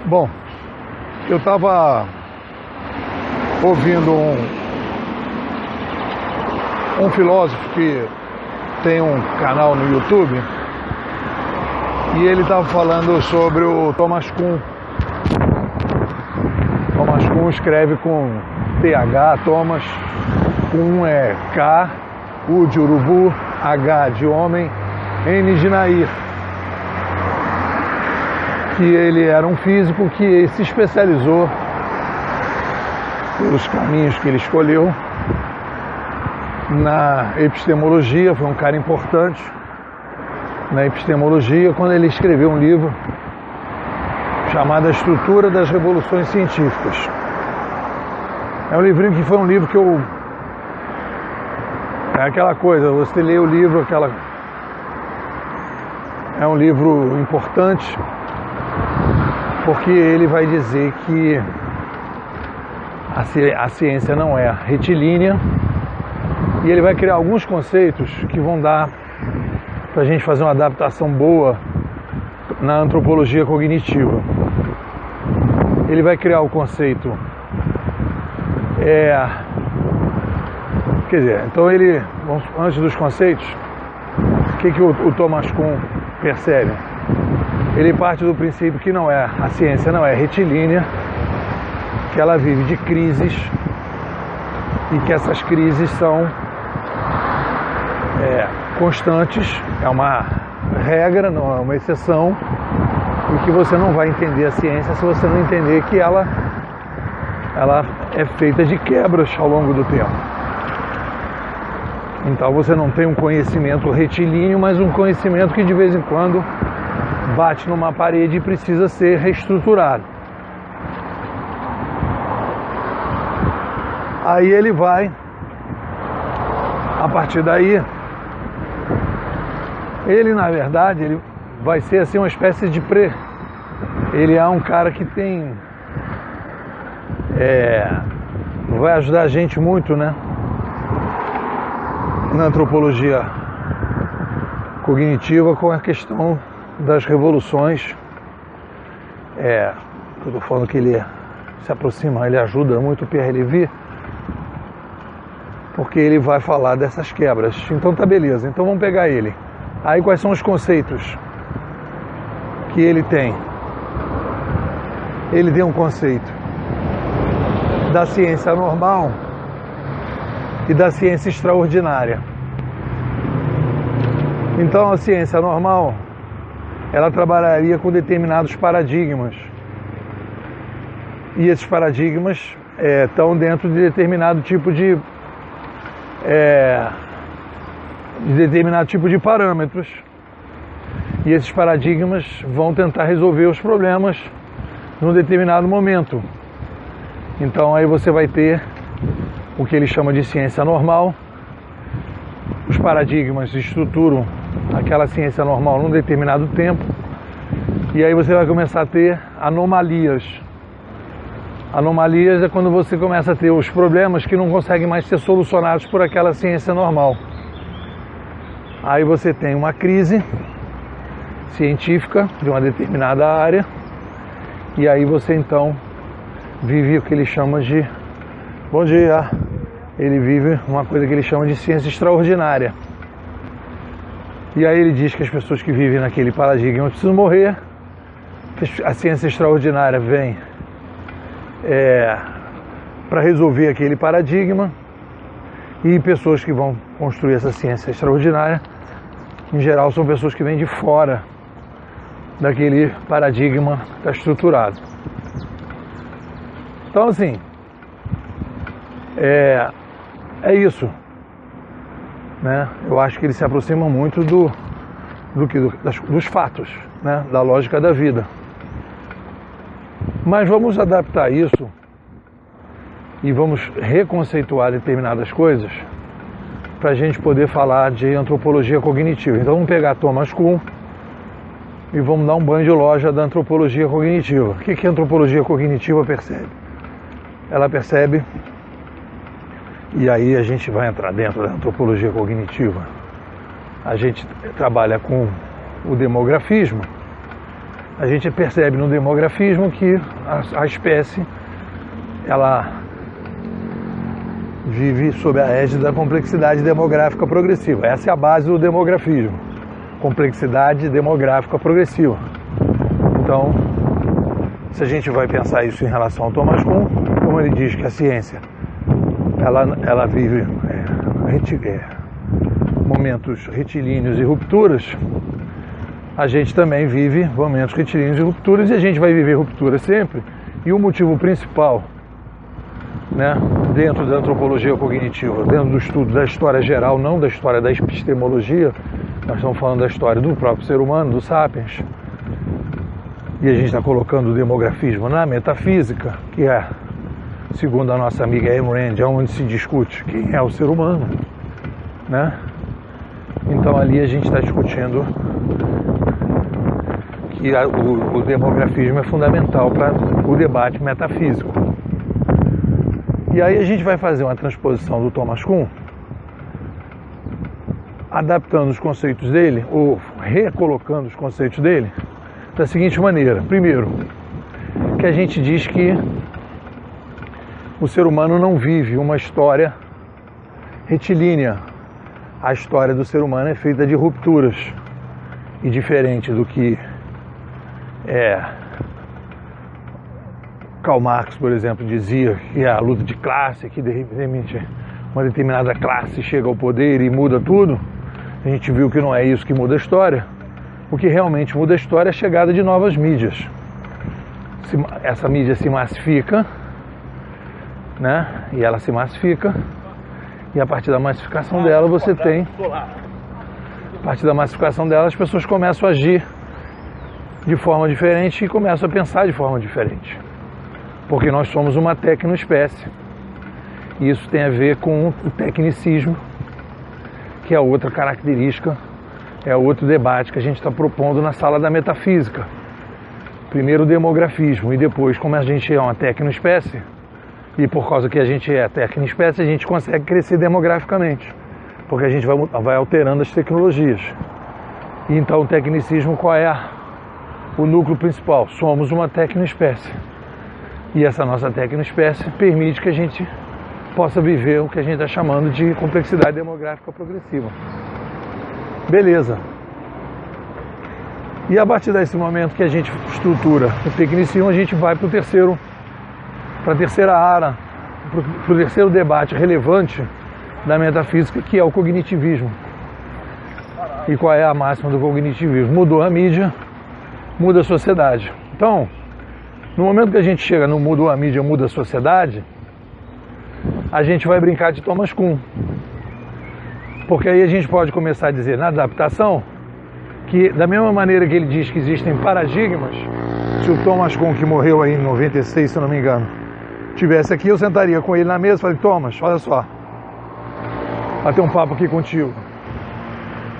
Bom, eu estava ouvindo um filósofo que tem um canal no YouTube e ele estava falando sobre o Thomas Kuhn. Thomas Kuhn escreve com TH, Thomas, Kuhn é K, U de urubu, H de homem, N de Nair. Que ele era um físico que se especializou pelos caminhos que ele escolheu na epistemologia, foi um cara importante na epistemologia, quando ele escreveu um livro chamado A Estrutura das Revoluções Científicas. É um livrinho que foi um livro que eu... É aquela coisa, você lê o livro, é um livro importante, porque ele vai dizer que a ciência não é retilínea e ele vai criar alguns conceitos que vão dar para a gente fazer uma adaptação boa na antropologia cognitiva. Ele vai criar o conceito, quer dizer, então ele, antes dos conceitos, o que o Thomas Kuhn percebe? Ele parte do princípio que a ciência não é retilínea, que ela vive de crises e que essas crises são constantes, é uma regra, não é uma exceção, e que você não vai entender a ciência se você não entender que ela é feita de quebras ao longo do tempo. Então você não tem um conhecimento retilíneo, mas um conhecimento que de vez em quando bate numa parede e precisa ser reestruturado. Aí ele vai, a partir daí, ele na verdade, ele vai ser assim uma espécie de ele é um cara que tem, vai ajudar a gente muito, né? Na antropologia cognitiva com a questão das revoluções. Eu estou falando que ele se aproxima, ele ajuda muito o Pierre Lévy, porque ele vai falar dessas quebras. Então tá beleza, então vamos pegar ele. Aí quais são os conceitos que ele tem? Ele tem um conceito da ciência normal e da ciência extraordinária. Então a ciência normal, ela trabalharia com determinados paradigmas. E esses paradigmas estão dentro de determinado tipo de parâmetros. E esses paradigmas vão tentar resolver os problemas num determinado momento. Então aí você vai ter o que ele chama de ciência normal. Os paradigmas estruturam aquela ciência normal num determinado tempo. E aí você vai começar a ter anomalias. Anomalias é quando você começa a ter os problemas que não conseguem mais ser solucionados por aquela ciência normal. Aí você tem uma crise científica de uma determinada área, e aí você então vive o que ele chama de... Bom dia! Ele vive uma coisa que ele chama de ciência extraordinária. E aí ele diz que as pessoas que vivem naquele paradigma precisam morrer, a ciência extraordinária vem para resolver aquele paradigma, e pessoas que vão construir essa ciência extraordinária, em geral, são pessoas que vêm de fora daquele paradigma que está estruturado. Então, assim, é isso, né? Eu acho que ele se aproxima muito dos fatos, né? Da lógica da vida. Mas vamos adaptar isso e vamos reconceituar determinadas coisas para a gente poder falar de antropologia cognitiva. Então vamos pegar Thomas Kuhn e vamos dar um banho de loja da antropologia cognitiva. O que a antropologia cognitiva percebe? Ela percebe, e aí a gente vai entrar dentro da antropologia cognitiva, a gente trabalha com o demografismo, a gente percebe no demografismo que a espécie ela vive sob a égide da complexidade demográfica progressiva. Essa é a base do demografismo, complexidade demográfica progressiva. Então, se a gente vai pensar isso em relação ao Thomas Kuhn, como ele diz que a ciência ela vive momentos retilíneos e rupturas, a gente também vive momentos retilíneos e rupturas, e a gente vai viver rupturas sempre. E o motivo principal, né, dentro da antropologia cognitiva, dentro do estudo da história geral, não da história da epistemologia, nós estamos falando da história do próprio ser humano, do sapiens, e a gente está colocando o demografismo na metafísica, que é, segundo a nossa amiga Ayn Rand, onde se discute quem é o ser humano, né? Então ali a gente está discutindo que o demografismo é fundamental para o debate metafísico. E aí a gente vai fazer uma transposição do Thomas Kuhn, adaptando os conceitos dele, ou recolocando os conceitos dele, da seguinte maneira. Primeiro, que a gente diz que o ser humano não vive uma história retilínea. A história do ser humano é feita de rupturas. E diferente do que Karl Marx, por exemplo, dizia que é a luta de classe, que de repente uma determinada classe chega ao poder e muda tudo, a gente viu que não é isso que muda a história. O que realmente muda a história é a chegada de novas mídias. Essa mídia se massifica, né? E ela se massifica, e a partir da massificação dela você tem... A partir da massificação dela as pessoas começam a agir de forma diferente e começam a pensar de forma diferente. Porque nós somos uma tecnoespécie. E isso tem a ver com o tecnicismo, que é outra característica, é outro debate que a gente está propondo na sala da metafísica. Primeiro o demografismo e depois, como a gente é uma tecnoespécie, e por causa que a gente é tecnoespécie, a gente consegue crescer demograficamente, porque a gente vai alterando as tecnologias. E então o tecnicismo, qual é o núcleo principal? Somos uma tecnoespécie. E essa nossa tecnoespécie permite que a gente possa viver o que a gente está chamando de complexidade demográfica progressiva. Beleza. E a partir desse momento que a gente estrutura o tecnicismo, a gente vai para a terceira área, para o terceiro debate relevante da metafísica, que é o cognitivismo. E qual é a máxima do cognitivismo? Mudou a mídia, muda a sociedade. Então, no momento que a gente chega no mudou a mídia, muda a sociedade, a gente vai brincar de Thomas Kuhn. Porque aí a gente pode começar a dizer, na adaptação, que da mesma maneira que ele diz que existem paradigmas, se o Thomas Kuhn, que morreu aí em 96, se eu não me engano, tivesse aqui, eu sentaria com ele na mesa e falei, Thomas, olha só, bater um papo aqui contigo.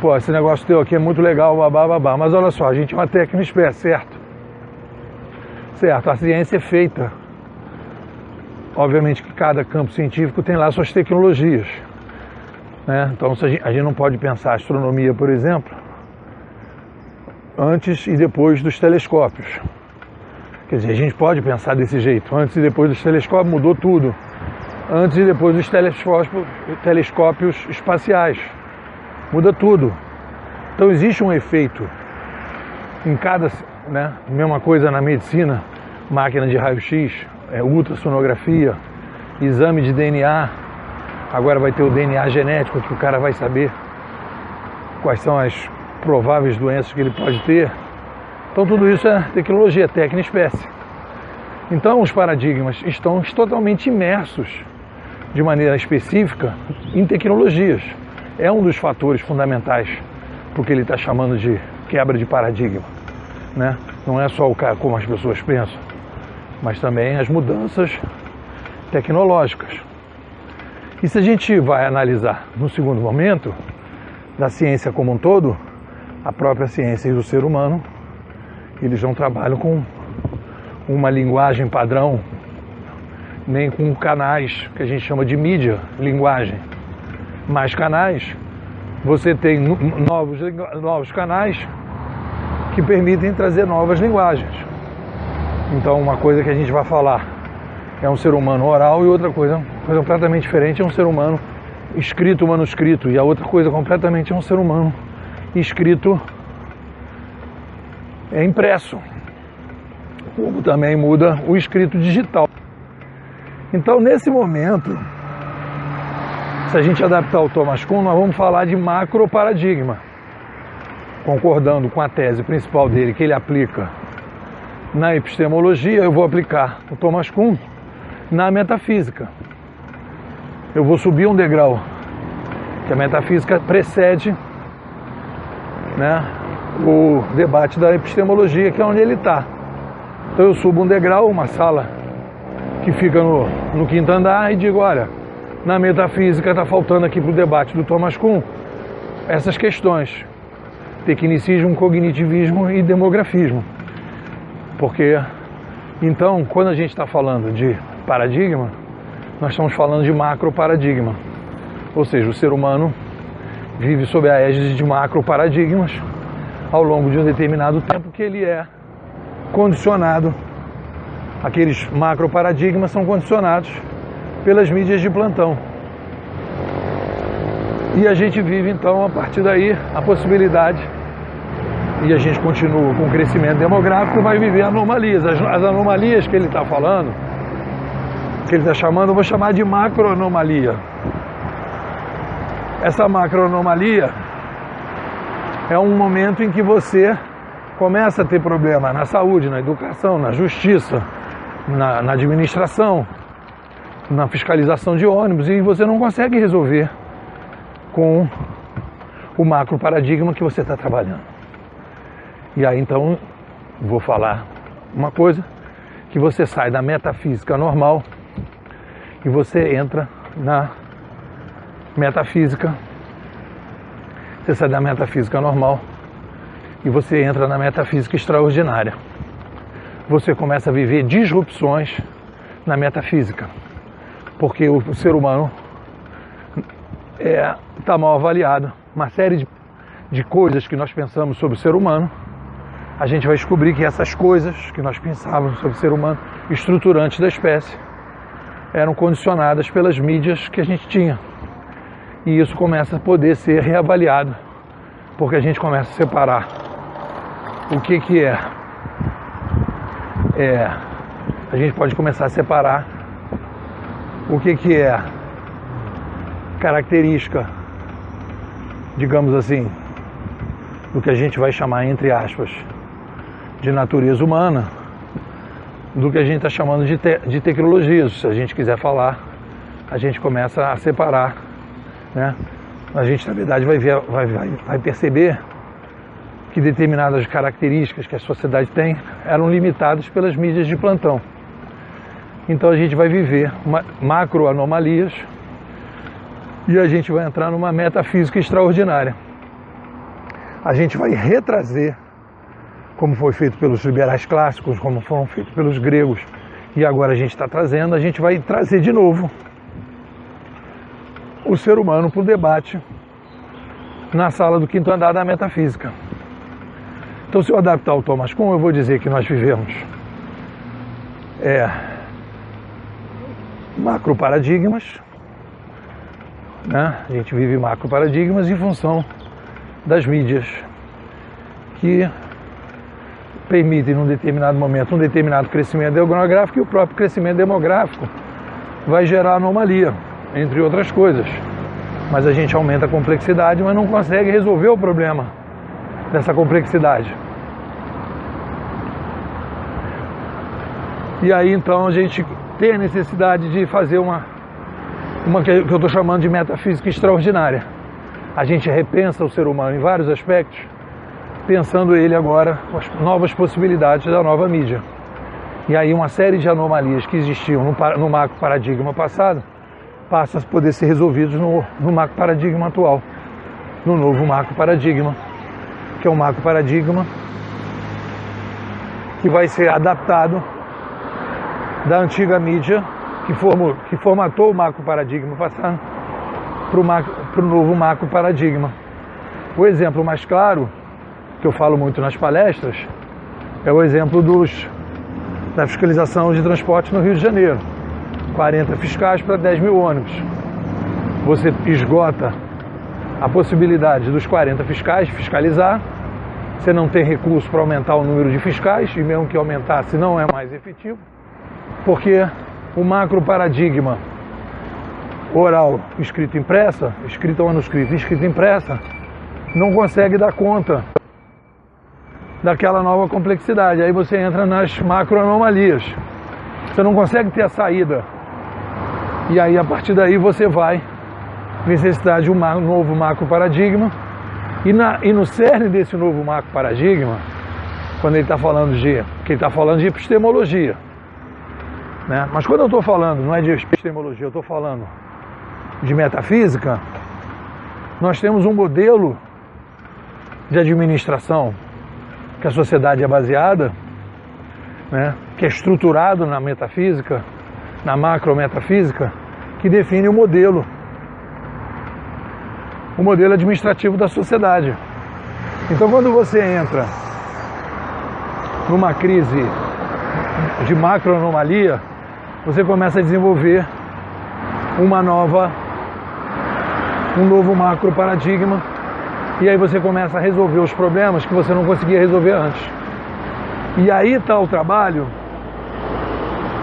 Pô, esse negócio teu aqui é muito legal, babá, mas olha só, a gente é uma tecnoespécie, certo? Certo, a ciência é feita. Obviamente que cada campo científico tem lá suas tecnologias, né? Então a gente não pode pensar a astronomia, por exemplo, antes e depois dos telescópios. Quer dizer, a gente pode pensar desse jeito, antes e depois dos telescópios mudou tudo. Antes e depois dos telescópios espaciais, muda tudo. Então existe um efeito em cada, né? Mesma coisa na medicina, máquina de raio-x, ultrassonografia, exame de DNA. Agora vai ter o DNA genético, que o cara vai saber quais são as prováveis doenças que ele pode ter. Então tudo isso é tecnologia, tecnoespécie. Então os paradigmas estão totalmente imersos de maneira específica em tecnologias. É um dos fatores fundamentais porque ele está chamando de quebra de paradigma, né? Não é só o cara como as pessoas pensam, mas também as mudanças tecnológicas. E se a gente vai analisar no segundo momento da ciência como um todo, a própria ciência e o ser humano, eles não trabalham com uma linguagem padrão, nem com canais que a gente chama de mídia, linguagem. Mais canais, você tem novos canais que permitem trazer novas linguagens. Então, uma coisa que a gente vai falar é um ser humano oral e outra coisa completamente diferente é um ser humano escrito, manuscrito, e a outra coisa completamente é um ser humano escrito impresso, como também muda o escrito digital. Então, nesse momento, se a gente adaptar o Thomas Kuhn, nós vamos falar de macroparadigma, concordando com a tese principal dele, que ele aplica na epistemologia. Eu vou aplicar o Thomas Kuhn na metafísica. Eu vou subir um degrau, que a metafísica precede, né, o debate da epistemologia, que é onde ele está. Então eu subo um degrau, uma sala que fica no quinto andar, e digo, olha, na metafísica está faltando aqui para o debate do Thomas Kuhn essas questões: tecnicismo, cognitivismo e demografismo. Porque, então, quando a gente está falando de paradigma, nós estamos falando de macroparadigma. Ou seja, o ser humano vive sob a égide de macroparadigmas ao longo de um determinado tempo, que ele é condicionado. Aqueles macroparadigmas são condicionados pelas mídias de plantão. E a gente vive, então, a partir daí, a possibilidade, e a gente continua com o crescimento demográfico, vai viver anomalias. As anomalias que ele está falando, que ele está chamando, eu vou chamar de macroanomalia. Essa macroanomalia é um momento em que você começa a ter problema na saúde, na educação, na justiça, na administração, na fiscalização de ônibus, e você não consegue resolver com o macroparadigma que você está trabalhando. E aí, então, vou falar uma coisa, que você sai da metafísica normal e você entra na metafísica. Você sai da metafísica normal e você entra na metafísica extraordinária. Você começa a viver disrupções na metafísica, porque o ser humano está mal avaliado. Uma série de coisas que nós pensamos sobre o ser humano, a gente vai descobrir que essas coisas que nós pensávamos sobre o ser humano, estruturantes da espécie, eram condicionadas pelas mídias que a gente tinha. E isso começa a poder ser reavaliado, porque a gente começa a separar o que é. A gente pode começar a separar o que é característica, digamos assim, do que a gente vai chamar, entre aspas, de natureza humana, do que a gente está chamando de tecnologias. Se a gente quiser falar, a gente começa a separar, né? A gente, na verdade, vai perceber que determinadas características que a sociedade tem eram limitadas pelas mídias de plantão. Então a gente vai viver macroanomalias e a gente vai entrar numa metafísica extraordinária. A gente vai retrazer, como foi feito pelos liberais clássicos, como foram feitos pelos gregos, e agora a gente está trazendo, a gente vai trazer de novo o ser humano para o debate na sala do quinto andar da metafísica. Então, se eu adaptar o Thomas Kuhn, eu vou dizer que nós vivemos macroparadigmas, né? A gente vive macroparadigmas em função das mídias que permitem, num determinado momento, um determinado crescimento demográfico, e o próprio crescimento demográfico vai gerar anomalia, entre outras coisas. Mas a gente aumenta a complexidade, mas não consegue resolver o problema dessa complexidade. E aí, então, a gente tem a necessidade de fazer uma que eu estou chamando de metafísica extraordinária. A gente repensa o ser humano em vários aspectos, pensando ele agora com as novas possibilidades da nova mídia. E aí uma série de anomalias que existiam no macro paradigma passado passam a poder ser resolvidos no macro paradigma atual, no novo macro paradigma, que é um macro paradigma que vai ser adaptado da antiga mídia que formatou o macro paradigma passado para o novo macro paradigma. O exemplo mais claro que eu falo muito nas palestras, é o exemplo da fiscalização de transporte no Rio de Janeiro. 40 fiscais para 10 mil ônibus. Você esgota a possibilidade dos 40 fiscais fiscalizar, você não tem recurso para aumentar o número de fiscais, e mesmo que aumentasse não é mais efetivo, porque o macro paradigma oral, escrita impressa, escrita manuscrita e escrita impressa, não consegue dar conta daquela nova complexidade. Aí você entra nas macroanomalias. Você não consegue ter a saída. E aí, a partir daí, você vai necessitar de um novo macro paradigma. E no cerne desse novo macro paradigma, quando ele está falando de epistemologia, né? Mas quando eu estou falando, não é de epistemologia, eu estou falando de metafísica, nós temos um modelo de administração que a sociedade é baseada, né, que é estruturado na metafísica, na macrometafísica, que define o modelo administrativo da sociedade. Então, quando você entra numa crise de macroanomalia, você começa a desenvolver um novo macro paradigma, e aí você começa a resolver os problemas que você não conseguia resolver antes. E aí está o trabalho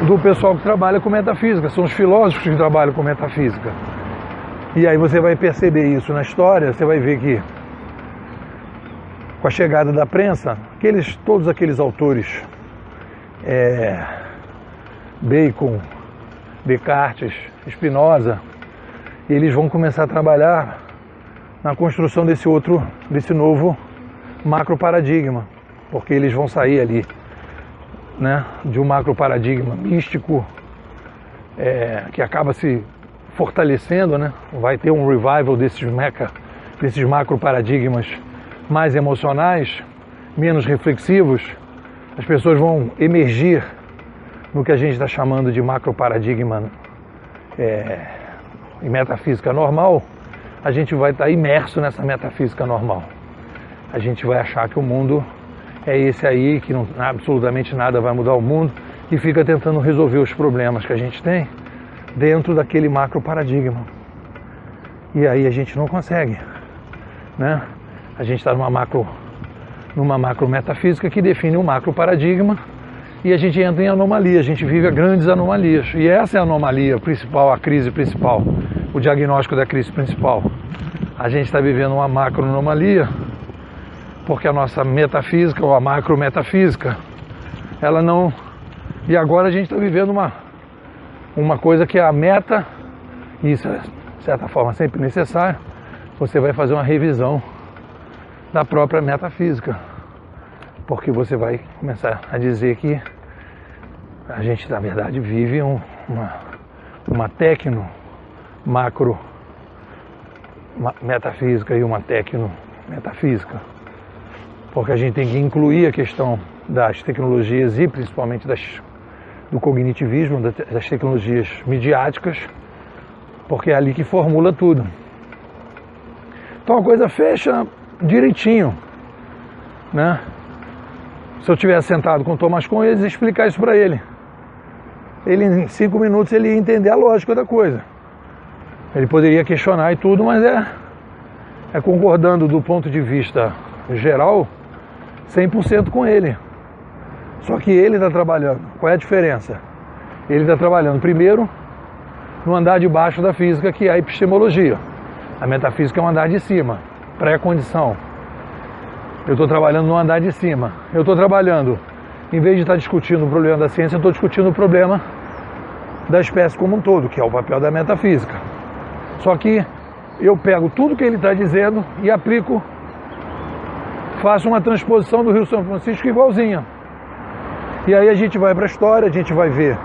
do pessoal que trabalha com metafísica, são os filósofos que trabalham com metafísica. E aí você vai perceber isso na história, você vai ver que com a chegada da prensa, todos aqueles autores, Bacon, Descartes, Spinoza, eles vão começar a trabalhar na construção desse novo macro paradigma, porque eles vão sair ali, né, de um macro paradigma místico, que acaba se fortalecendo, né? Vai ter um revival desses macro paradigmas mais emocionais, menos reflexivos. As pessoas vão emergir no que a gente está chamando de macro paradigma em metafísica normal. A gente vai estar imerso nessa metafísica normal. A gente vai achar que o mundo é esse aí, que absolutamente nada vai mudar o mundo, e fica tentando resolver os problemas que a gente tem dentro daquele macro paradigma. E aí a gente não consegue, né? A gente está numa macro metafísica que define um macro paradigma, e a gente entra em anomalia, a gente vive grandes anomalias. E essa é a anomalia principal, a crise principal, o diagnóstico da crise principal. A gente está vivendo uma macroanomalia, porque a nossa metafísica, ou a macrometafísica, ela não... E agora a gente está vivendo uma coisa que é a meta, e isso é, de certa forma, sempre necessário. Você vai fazer uma revisão da própria metafísica, porque você vai começar a dizer que a gente, na verdade, vive uma tecno-macro metafísica e uma tecno-metafísica, porque a gente tem que incluir a questão das tecnologias e principalmente do cognitivismo, das tecnologias midiáticas, porque é ali que formula tudo. Então a coisa fecha direitinho, né? Se eu tivesse sentado com o Thomas Kuhn, eu ia explicar isso para ele. Ele, em 5 minutos, ele ia entender a lógica da coisa. Ele poderia questionar e tudo, mas é concordando do ponto de vista geral, 100% com ele. Só que ele está trabalhando. Qual é a diferença? Ele está trabalhando primeiro no andar de baixo da física, que é a epistemologia. A metafísica é um andar de cima, pré-condição. Eu estou trabalhando no andar de cima. Eu estou trabalhando, em vez de estar discutindo o problema da ciência, eu estou discutindo o problema da espécie como um todo, que é o papel da metafísica. Só que eu pego tudo que ele está dizendo e aplico, faço uma transposição do Rio São Francisco igualzinha. E aí a gente vai para a história, a gente vai ver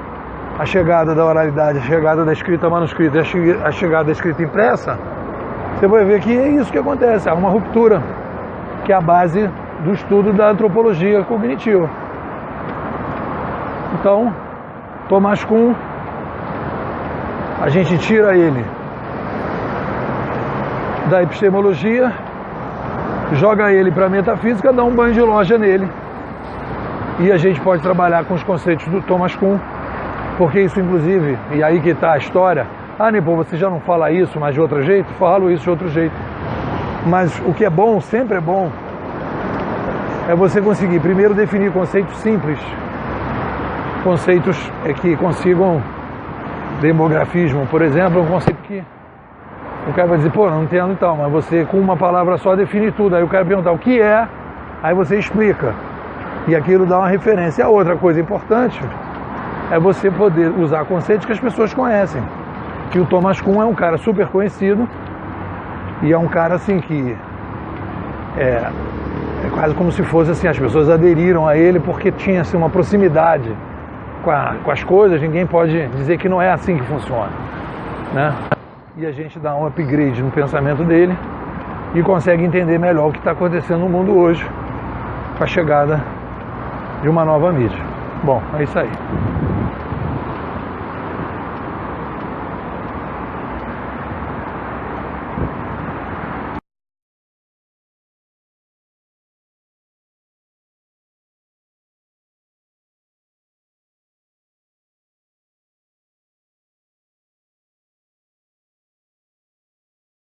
a chegada da oralidade, a chegada da escrita manuscrita, a chegada da escrita impressa. Você vai ver que é isso que acontece, há uma ruptura, que é a base do estudo da antropologia cognitiva. Então, Thomas Kuhn, a gente tira ele da epistemologia joga ele para a metafísica, dá um banho de loja nele. E a gente pode trabalhar com os conceitos do Thomas Kuhn, porque isso, inclusive, e aí que está a história. Ah, Nepo, você já não fala isso, mas de outro jeito? Falo isso de outro jeito. Mas o que é bom, sempre é bom, é você conseguir primeiro definir conceitos simples, conceitos que consigam, demografismo, por exemplo, é um conceito que o cara vai dizer, pô, não entendo e tal, mas você com uma palavra só define tudo. Aí o cara pergunta o que é, aí você explica. E aquilo dá uma referência. A outra coisa importante é você poder usar conceitos que as pessoas conhecem. Que o Thomas Kuhn é um cara super conhecido e é um cara assim que é quase como se fosse assim, as pessoas aderiram a ele porque tinha assim, uma proximidade com as coisas. Ninguém pode dizer que não é assim que funciona, né? E a gente dá um upgrade no pensamento dele e consegue entender melhor o que está acontecendo no mundo hoje com a chegada de uma nova mídia. Bom, é isso aí.